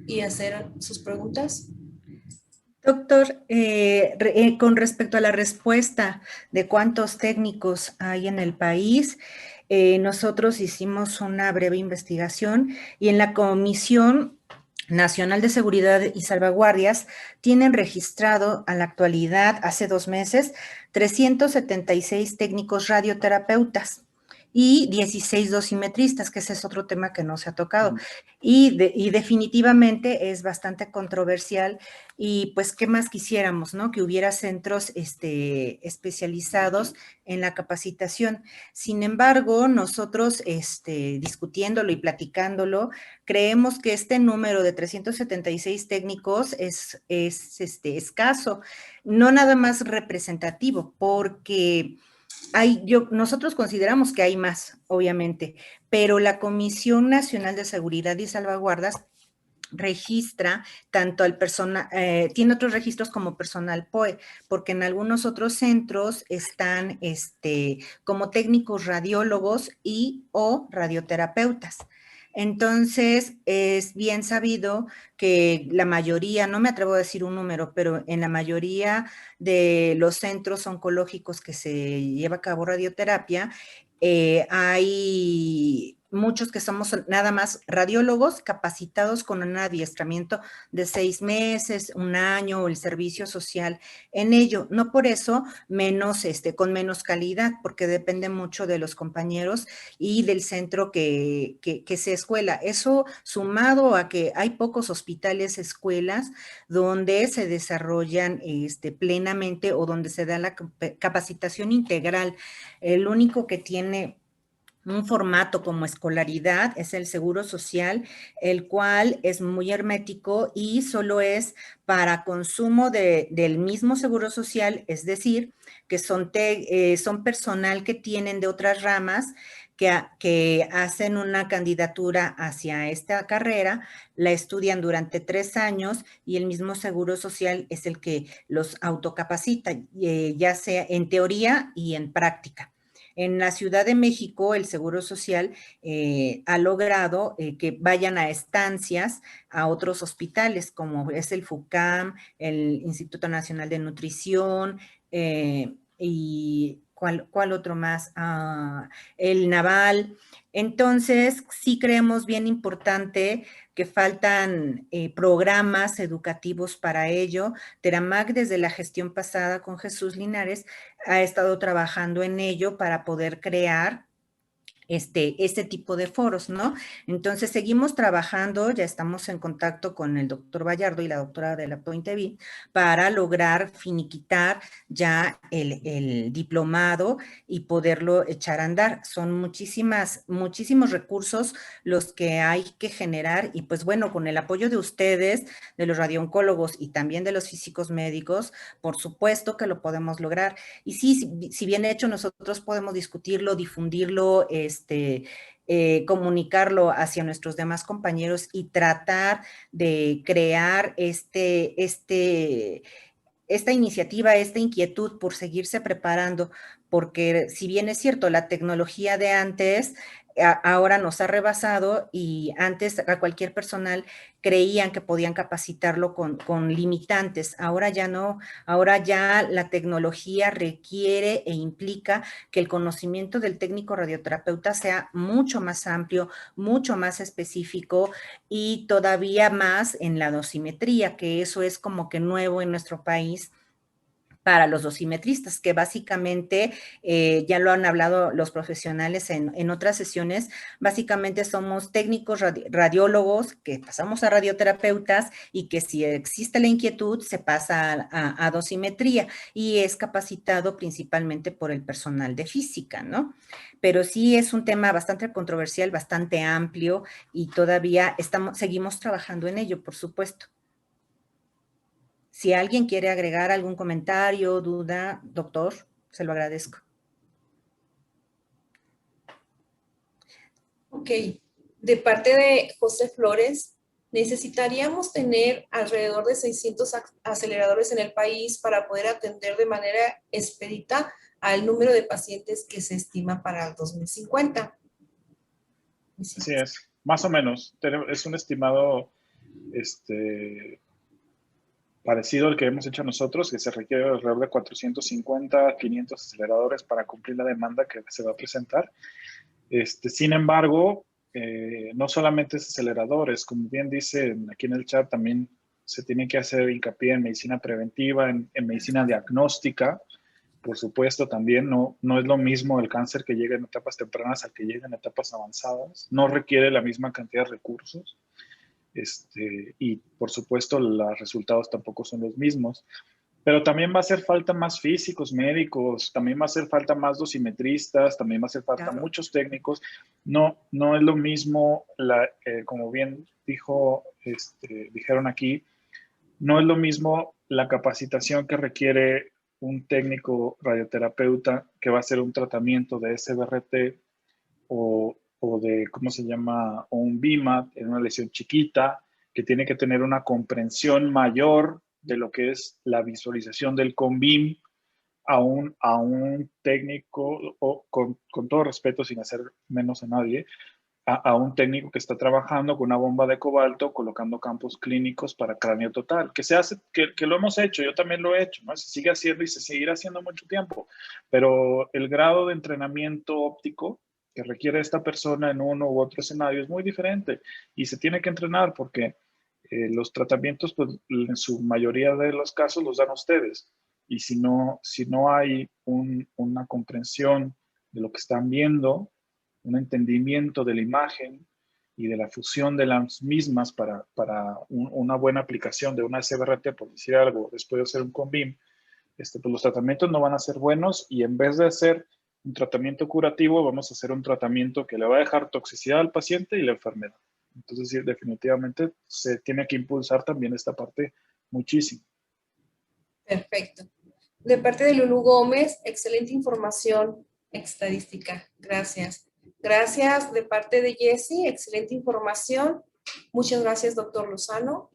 y hacer sus preguntas. Doctor, con respecto a la respuesta de cuántos técnicos hay en el país, nosotros hicimos una breve investigación y en la comisión Nacional de Seguridad y Salvaguardias tienen registrado a la actualidad, hace 2 meses, 376 técnicos radioterapeutas y 16 dosimetristas, que ese es otro tema que no se ha tocado. Y definitivamente es bastante controversial y pues, ¿qué más quisiéramos, no? Que hubiera centros especializados en la capacitación. Sin embargo, nosotros discutiéndolo y platicándolo, creemos que este número de 376 técnicos es escaso, no nada más representativo, porque nosotros consideramos que hay más, obviamente, pero la Comisión Nacional de Seguridad y Salvaguardas registra tanto al personal, tiene otros registros como personal POE, porque en algunos otros centros están como técnicos radiólogos y o radioterapeutas. Entonces, es bien sabido que la mayoría, no me atrevo a decir un número, pero en la mayoría de los centros oncológicos que se lleva a cabo radioterapia, hay muchos que somos nada más radiólogos capacitados con un adiestramiento de 6 meses, 1 año, o el servicio social en ello. No por eso menos, con menos calidad, porque depende mucho de los compañeros y del centro que se escuela. Eso sumado a que hay pocos hospitales, escuelas, donde se desarrollan plenamente o donde se da la capacitación integral. El único que tiene un formato como escolaridad es el Seguro Social, el cual es muy hermético y solo es para consumo del mismo Seguro Social, es decir, que son personal que tienen de otras ramas que hacen una candidatura hacia esta carrera, la estudian durante 3 años y el mismo Seguro Social es el que los autocapacita, ya sea en teoría y en práctica. En la Ciudad de México, el Seguro Social ha logrado que vayan a estancias a otros hospitales, como es el FUCAM, el Instituto Nacional de Nutrición, y ¿cuál otro más? El Naval. Entonces, sí creemos bien importante que faltan programas educativos para ello. Teramac, desde la gestión pasada con Jesús Linares, ha estado trabajando en ello para poder crear este tipo de foros, ¿no? Entonces, seguimos trabajando, ya estamos en contacto con el doctor Vallardo y la doctora de la Pointevi para lograr finiquitar ya el diplomado y poderlo echar a andar. Son muchísimos recursos los que hay que generar y pues bueno, con el apoyo de ustedes, de los radiooncólogos y también de los físicos médicos, por supuesto que lo podemos lograr. Y sí, si bien hecho, nosotros podemos discutirlo, difundirlo, comunicarlo hacia nuestros demás compañeros y tratar de crear esta iniciativa, esta inquietud por seguirse preparando, porque si bien es cierto, la tecnología de antes ahora nos ha rebasado y antes a cualquier personal creían que podían capacitarlo con limitantes, ahora ya no, ahora ya la tecnología requiere e implica que el conocimiento del técnico radioterapeuta sea mucho más amplio, mucho más específico y todavía más en la dosimetría, que eso es como que nuevo en nuestro país para los dosimetristas, que básicamente, ya lo han hablado los profesionales en otras sesiones, básicamente somos técnicos radiólogos que pasamos a radioterapeutas y que si existe la inquietud se pasa a dosimetría y es capacitado principalmente por el personal de física, ¿no? Pero sí es un tema bastante controversial, bastante amplio y todavía seguimos trabajando en ello, por supuesto. Si alguien quiere agregar algún comentario, duda, doctor, se lo agradezco. Ok, de parte de José Flores, necesitaríamos tener alrededor de 600 aceleradores en el país para poder atender de manera expedita al número de pacientes que se estima para el 2050. Así es, más o menos. Es un estimado parecido al que hemos hecho nosotros, que se requiere alrededor de 450, 500 aceleradores para cumplir la demanda que se va a presentar. Sin embargo, no solamente es aceleradores, como bien dice aquí en el chat, también se tiene que hacer hincapié en medicina preventiva, en medicina diagnóstica. Por supuesto, también no es lo mismo el cáncer que llega en etapas tempranas al que llega en etapas avanzadas. No requiere la misma cantidad de recursos. Y por supuesto, los resultados tampoco son los mismos. Pero también va a hacer falta más físicos, médicos, también va a hacer falta más dosimetristas, también va a hacer falta Claro. muchos técnicos. No es lo mismo, como bien dijeron aquí, no es lo mismo la capacitación que requiere un técnico radioterapeuta que va a hacer un tratamiento de SBRT o de, ¿cómo se llama? O un BIMAT en una lesión chiquita, que tiene que tener una comprensión mayor de lo que es la visualización del CONBIM a un técnico, o con todo respeto, sin hacer menos a nadie, a un técnico que está trabajando con una bomba de cobalto, colocando campos clínicos para cráneo total, que se hace, que lo hemos hecho, yo también lo he hecho, ¿no? Se sigue haciendo y se seguirá haciendo mucho tiempo, pero el grado de entrenamiento óptico que requiere esta persona en uno u otro escenario es muy diferente y se tiene que entrenar porque los tratamientos, pues, en su mayoría de los casos los dan ustedes. Y si no hay una comprensión de lo que están viendo, un entendimiento de la imagen y de la fusión de las mismas para una buena aplicación de una SBRT, por decir algo, después de hacer un CONBIM, pues los tratamientos no van a ser buenos y en vez de hacer un tratamiento curativo, vamos a hacer un tratamiento que le va a dejar toxicidad al paciente y la enfermedad. Entonces, sí, definitivamente se tiene que impulsar también esta parte muchísimo. Perfecto. De parte de Lulú Gómez, excelente información estadística. Gracias. Gracias de parte de Jessy, excelente información. Muchas gracias, doctor Lozano.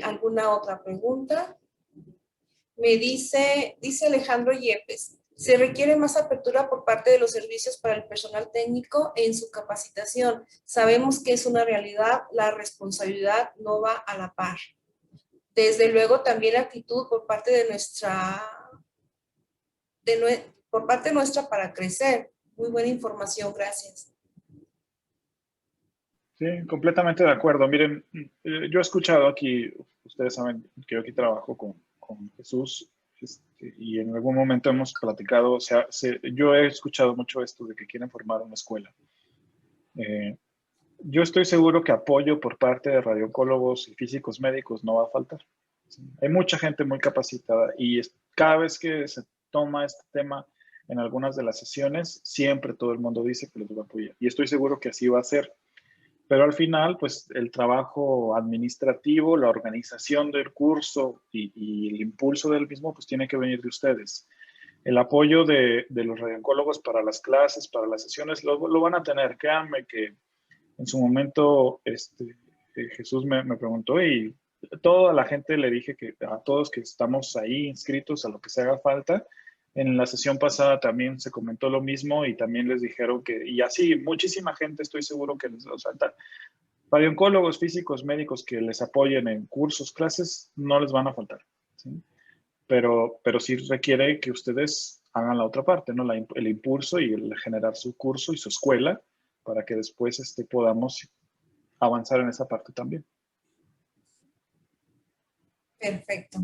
¿Alguna otra pregunta? Me dice Alejandro Yepes, se requiere más apertura por parte de los servicios para el personal técnico en su capacitación. Sabemos que es una realidad, la responsabilidad no va a la par. Desde luego también la actitud por parte de nuestra para crecer. Muy buena información, gracias. Sí, completamente de acuerdo. Miren, yo he escuchado aquí, ustedes saben que yo aquí trabajo con Jesús, y en algún momento hemos platicado, o sea, yo he escuchado mucho esto de que quieren formar una escuela. Yo estoy seguro que apoyo por parte de radiooncólogos y físicos médicos no va a faltar. ¿Sí? Hay mucha gente muy capacitada y cada vez que se toma este tema en algunas de las sesiones, siempre todo el mundo dice que los va a apoyar. Y estoy seguro que así va a ser. Pero al final, pues el trabajo administrativo, la organización del curso y el impulso del mismo, pues tiene que venir de ustedes. El apoyo de los radiooncólogos para las clases, para las sesiones, lo van a tener. Créanme que en su momento Jesús me preguntó y toda la gente le dije que a todos que estamos ahí inscritos a lo que se haga falta. En la sesión pasada también se comentó lo mismo y también les dijeron que, y así, muchísima gente estoy seguro que les falta. Radiooncólogos, físicos, médicos que les apoyen en cursos, clases, no les van a faltar. ¿Sí? Pero sí requiere que ustedes hagan la otra parte, ¿no? El impulso y el generar su curso y su escuela para que después podamos avanzar en esa parte también. Perfecto.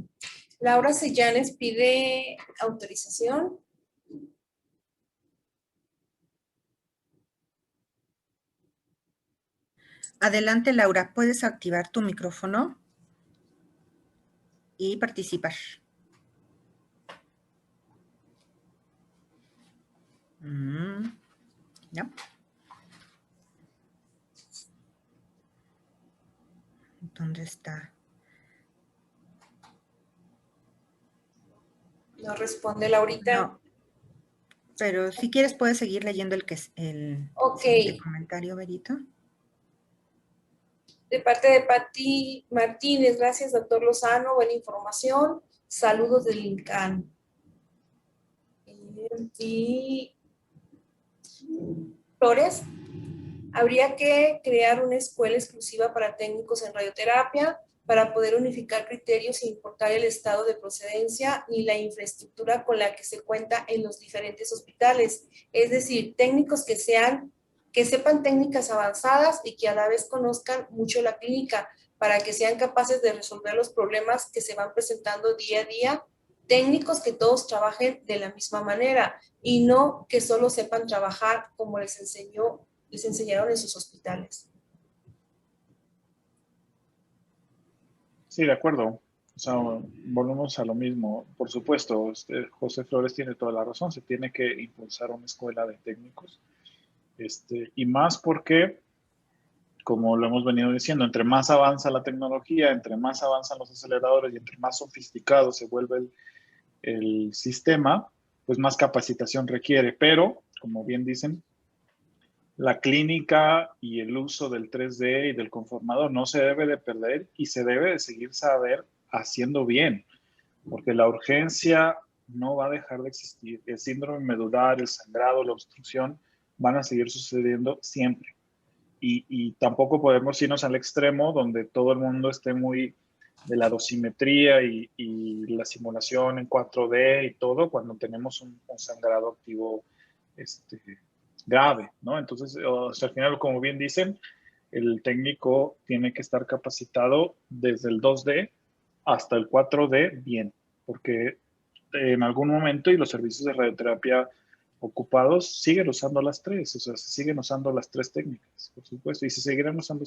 Laura Sellanes pide autorización. Adelante, Laura, puedes activar tu micrófono y participar. ¿Ya? ¿Dónde está? No responde Laurita. No. Pero si quieres puedes seguir leyendo el siguiente comentario, Berito. De parte de Pati Martínez, gracias, doctor Lozano, buena información. Saludos del INCAN. Y Flores, habría que crear una escuela exclusiva para técnicos en radioterapia para poder unificar criterios sin importar el estado de procedencia ni la infraestructura con la que se cuenta en los diferentes hospitales. Es decir, técnicos que sean que sepan técnicas avanzadas y que a la vez conozcan mucho la clínica para que sean capaces de resolver los problemas que se van presentando día a día, técnicos que todos trabajen de la misma manera y no que solo sepan trabajar como les enseñaron en sus hospitales. Sí, de acuerdo. O sea, volvemos a lo mismo. Por supuesto, José Flores tiene toda la razón. Se tiene que impulsar una escuela de técnicos. Y más porque, como lo hemos venido diciendo, entre más avanza la tecnología, entre más avanzan los aceleradores y entre más sofisticado se vuelve el sistema, pues más capacitación requiere. Pero, como bien dicen, la clínica y el uso del 3D y del conformador no se debe de perder y se debe de seguir haciendo bien, porque la urgencia no va a dejar de existir. El síndrome medular, el sangrado, la obstrucción van a seguir sucediendo siempre. Y tampoco podemos irnos al extremo donde todo el mundo esté muy de la dosimetría y la simulación en 4D y todo cuando tenemos un sangrado activo grave, ¿no? Entonces, o sea, al final, como bien dicen, el técnico tiene que estar capacitado desde el 2D hasta el 4D bien, porque en algún momento y los servicios de radioterapia ocupados siguen usando las tres, o sea, se siguen usando las tres técnicas, por supuesto, y se seguirán usando